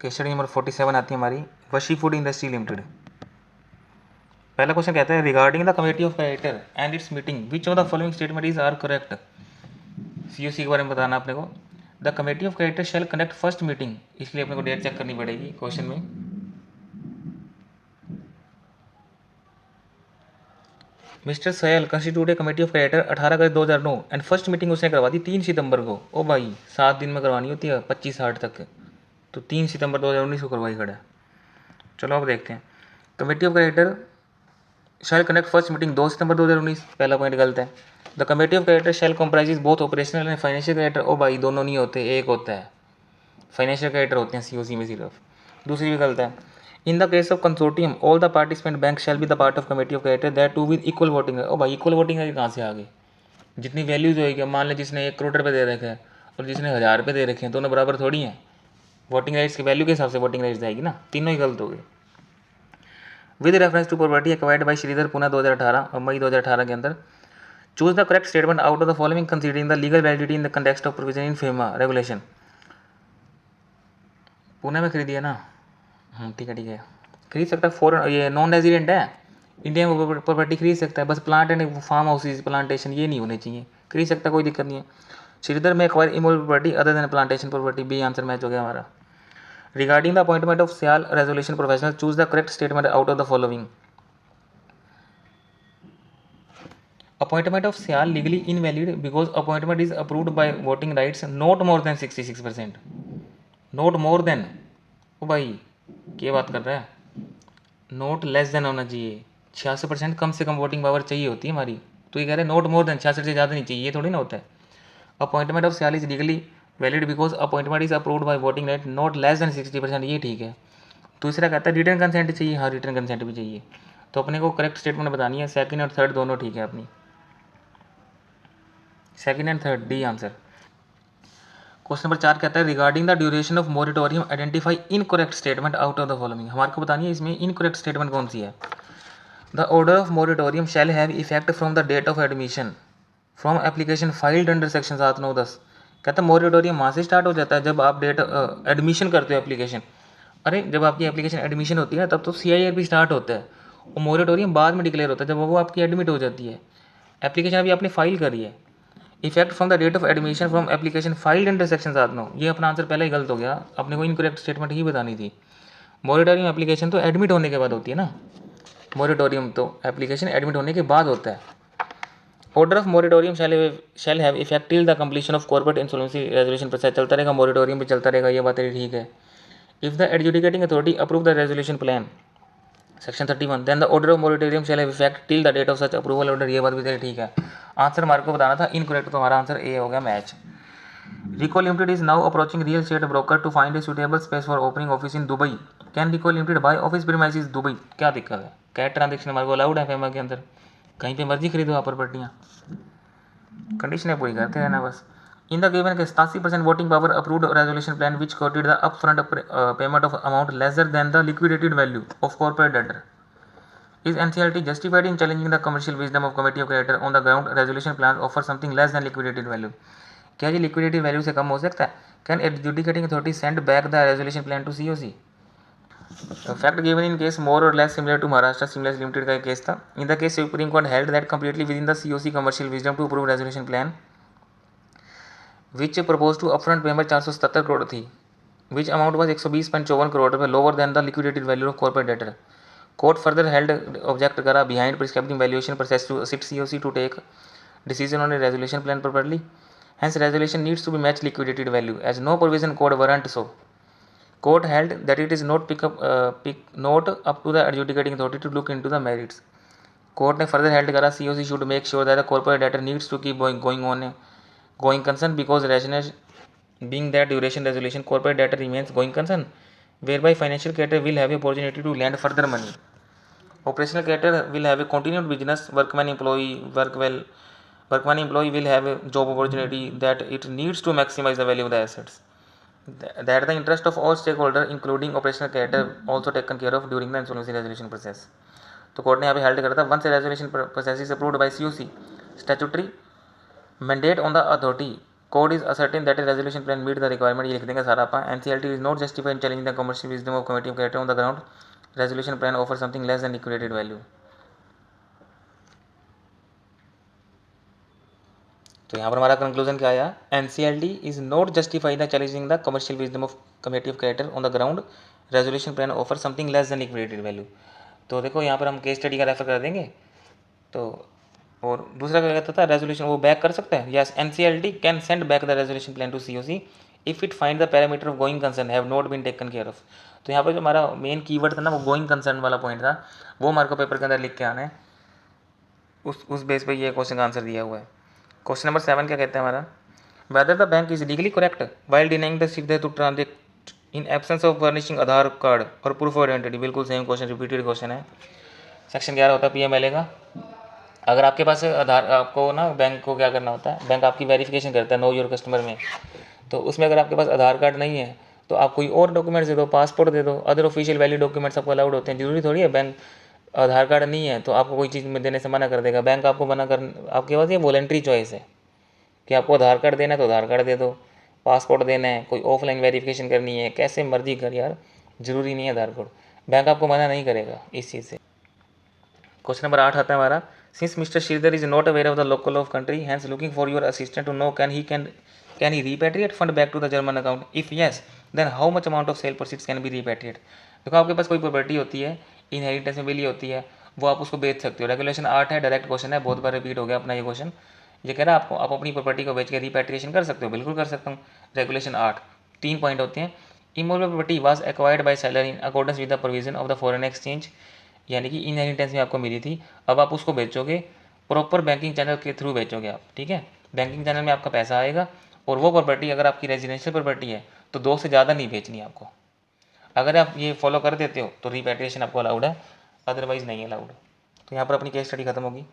Case study number 47 आती है हमारी वशी फूड इंडस्ट्री लिमिटेड। पहला क्वेश्चन कहता है regarding the committee of creditor and its meeting which of the following statement is are correct. COC के बारे में बताना अपने को। The committee of creditor shall conduct first meeting, इसलिए अपने को डेट चेक करनी पड़ेगी क्वेश्चन में। Mr Sayal constitute a committee of creditor 18 August 2009 and first meeting उसने करवा दी 3 सितंबर को। ओ भाई 7 दिन में करवानी होती है 25-8 तक, तो 3 सितंबर 2019 को करवाई खड़ा है। चलो अब देखते हैं। Committee of creditor shall conduct first meeting 2 September 2019, पहला पॉइंट गलत है। The committee of creditor shall comprises both operational and financial creditor. ओ भाई दोनों नहीं होते, एक होता है, फाइनेंशियल क्रेडिटर होते हैं सीओसी में सिर्फ। दूसरी भी गलत है। In the case of consortium all the participant bank shall be the part of committee of creditor that too with equal voting. ओ भाई इक्वल वोटिंग है कहाँ से आ गई? जितनी वैल्यूज होगी, मान लें जिसने 1 करोड़ रुपये दे रखे हैं और जिसने 1000 रुपये दे रखे हैं, दोनों बराबर थोड़ी हैं। वोटिंग राइट्स की वैल्यू के हिसाब से वोटिंग राइट्स जाएगी ना, तीनों ही गलत हो गए। With reference to property acquired by Shridhar Pune 2018 और मई 2018 के अंदर, choose the correct statement out of the following considering the legal validity in the context of provision in FEMA regulation. Pune में खरीदी है ना? ठीक है। खरीद सकता है, फॉरन ये नॉन रेजिडेंट है, इंडिया में प्रॉपर्टी खरीद सकता है, बस plant and farm houses plantation ये नहीं होने चाहिए, खरीद सकता है, कोई दिक्कत नहीं है। श्रीधर में acquire immovable property other than plantation property, B answer match हो गया हमारा। Regarding the appointment of Sial resolution professional, choose the correct statement out of the following. Appointment of Sial legally invalid because appointment is approved by voting rights not more than 66%. Not more than, ओ भाई क्या बात कर रहा है? Note less than होना चाहिए, 66% कम से कम voting power चाहिए होती है हमारी, तो ये कह रहे हैं नोट मोर देन, 66 से ज़्यादा नहीं चाहिए, ये थोड़ी ना होता है। Appointment of Sial is legally valid because appointment is approved by voting right not less than 60%, ये ठीक है। दूसरा कहता है रिटर्न कंसेंट चाहिए, हाँ रिटर्न कंसेंट भी चाहिए, तो अपने को करेक्ट स्टेटमेंट बतानी है। सेकंड और थर्ड दोनों ठीक है अपनी, second and third, D answer. Question number 4 कहता है regarding the duration of moratorium identify incorrect statement out of the following. हमारे को बतानी है इसमें इनकरेक्ट स्टेटमेंट कौन सी है। The order of moratorium shall have effect from the date of admission from application filed under section 7-9-10। कहता है मोरिटोरियम वहाँ से स्टार्ट हो जाता है जब आप डेट एडमिशन करते हो एप्लीकेशन। अरे जब आपकी एप्लीकेशन एडमिशन होती है तब तो CIR भी स्टार्ट होता है, और मोरिटोरियम बाद में डिक्लेयर होता है जब वो आपकी एडमिट हो जाती है। एप्लीकेशन अभी आपने फाइल करी है। Effect from the date of admission from application filed under section 7-9, ये अपना आंसर पहले ही गलत हो गया, अपने को इनकरेक्ट स्टेटमेंट ही बतानी थी। मोरिटोरियम एप्लीकेशन तो एडमिट होने के बाद होती है ना, मोरिटोरियम तो एप्लीकेशन एडमिट होने के बाद होता है। Order of moratorium shall have effect till the completion of corporate insolvency resolution process, चलता रहेगा, मोरिटोरियम भी चलता रहेगा, ये बातें ठीक है। If the adjudicating authority approve the resolution plan section 31 then the order of moratorium shall have effect till the date of such approval order, ये बात भी तेरी ठीक है। आंसर हमारे को बताना था इनकरेक्ट, तो हमारा आंसर ए हो गया match. Rico limited is now approaching real estate broker to find a suitable space for opening office in Dubai. Can Rico limited buy office premises Dubai? क्या दिक्कत है? कैश ट्रांजेक्शन हमारे को allowed है FEMA के अंदर, कहीं पे मर्जी खरीदो आप प्रॉपर्टियाँ, कंडीशनें पूरी करते रहना बस। इन द गिवन के 87% voting power approved resolution plan which coated the upfront payment of amount lesser than the liquidated value of corporate debtor. Is NCLT justified in challenging the commercial wisdom of committee of creditor on the ground resolution plans offer something less than liquidated value? क्या ये liquidated value से कम हो सकता है? Can adjudicating authority send back the resolution plan to COC? Fact given in case more or less similar to Maharashtra Seamless Limited का एक case था. In the case Supreme Court held that completely within the COC commercial wisdom to approve resolution plan which proposed to upfront payment 477 crore थी, which amount was 120.54 crore रुपये lower than the liquidated value of corporate debtor. Court further held object करा behind prescribing valuation process to assist COC to take decision on a resolution plan properly, hence resolution needs to be match liquidated value as no provision code warrant so. Court held that it is not not up to the adjudicating authority to look into the merits. Court ने further held करा COC should make sure that the corporate debtor needs to keep going concern because rational being that duration resolution corporate debtor remains going concern whereby financial creditor will have a opportunity to lend further money. Operational creditor will have a continued business, workman employee will have a job opportunity that it needs to maximize the value of the assets, that the interest of all stakeholders including operational creditor also taken care of during the insolvency resolution process. तो court ने यहाँ पे held करा था once a resolution process is approved by COC statutory mandate on the authority code is ascertain that a resolution plan meet the requirement, ये लिख देंगे सारा अपन। NCLT is not justified in challenging the commercial wisdom of committee of creditor on the ground resolution plan offer something less than liquidated value. तो यहाँ पर हमारा conclusion क्या आया, NCLT is not justified the challenging the commercial wisdom of committee of creditor on the ground resolution plan offer something less than liquidated value. तो देखो यहाँ पर हम केस स्टडी का रेफर कर देंगे। तो और दूसरा क्या कहता था, रेजोल्यूशन वो बैक कर सकता है, yes NCLT can send back the resolution plan to COC if it find the parameter of going concern have not been taken care of. तो यहाँ पर जो हमारा मेन कीवर्ड था ना, वो गोइंग कंसर्न वाला पॉइंट था, वो हमारे को पेपर के अंदर लिख के आना है। उस बेस पे ये क्वेश्चन का आंसर दिया हुआ है। क्वेश्चन नंबर 7 क्या कहते हैं हमारा, whether the bank is legally correct while denying the secure to transact in absence of furnishing Aadhaar card और प्रूफ ऑफ आइडेंटिटी। बिल्कुल सेम क्वेश्चन, रिपीटेड क्वेश्चन है। सेक्शन 11 होता है पीएमएलए का। अगर आपके पास आधार, आपको ना बैंक को क्या करना होता है, बैंक आपकी वेरिफिकेशन करता है नो योर कस्टमर में। तो उसमें अगर आपके पास आधार कार्ड नहीं है तो आप कोई और डॉक्यूमेंट्स दे दो, पासपोर्ट दे दो, अदर ऑफिशियल वैलिड डॉक्यूमेंट्स आपको अलाउड होते हैं। जरूरी थोड़ी है बैंक आधार कार्ड नहीं है तो आपको कोई चीज़ में देने से मना कर देगा। बैंक आपको मना कर, आपके पास ये वॉलेंट्री चॉइस है कि आपको आधार कार्ड देना है तो आधार कार्ड दे दो, पासपोर्ट देना है, कोई ऑफलाइन वेरिफिकेशन करनी है, कैसे मर्जी कर यार, जरूरी नहीं है आधार कार्ड, बैंक आपको मना नहीं करेगा इस चीज़ से। क्वेश्चन नंबर 8 आता है हमारा, since Mr Shridhar is not aware of the local of country hence looking for your assistant to know can he repatriate fund back to the German account, if yes then how much amount of sale proceeds can be repatriate. देखो आपके पास कोई property होती है, inheritance में मिली होती है, वो आप उसको बेच सकते हो। रेगुलेशन 8 है, डायरेक्ट क्वेश्चन है, बहुत बार रिपीट हो गया अपना ये क्वेश्चन। ये कह रहा है आपको आप अपनी प्रॉपर्टी को बेच के रिपेट्रिएशन कर सकते हो, बिल्कुल कर सकता हूँ। रेगुलेशन 8 3 पॉइंट होते हैं। Immovable property was acquired by seller in accordance with the provision of the foreign exchange, यानी कि इनहेरिटेंस में आपको मिली थी, अब आप उसको बेचोगे, प्रॉपर बैंकिंग चैनल के थ्रू बेचोगे आप, ठीक है। बैंकिंग चैनल में आपका पैसा आएगा और वो प्रॉपर्टी अगर आपकी रेजिडेंशियल प्रॉपर्टी है तो 2 से ज़्यादा नहीं बेचनी आपको। अगर आप ये फॉलो कर देते हो तो रिपेट्रिएशन आपको अलाउड है, अदरवाइज नहीं अलाउड। तो यहाँ पर अपनी केस स्टडी खत्म होगी।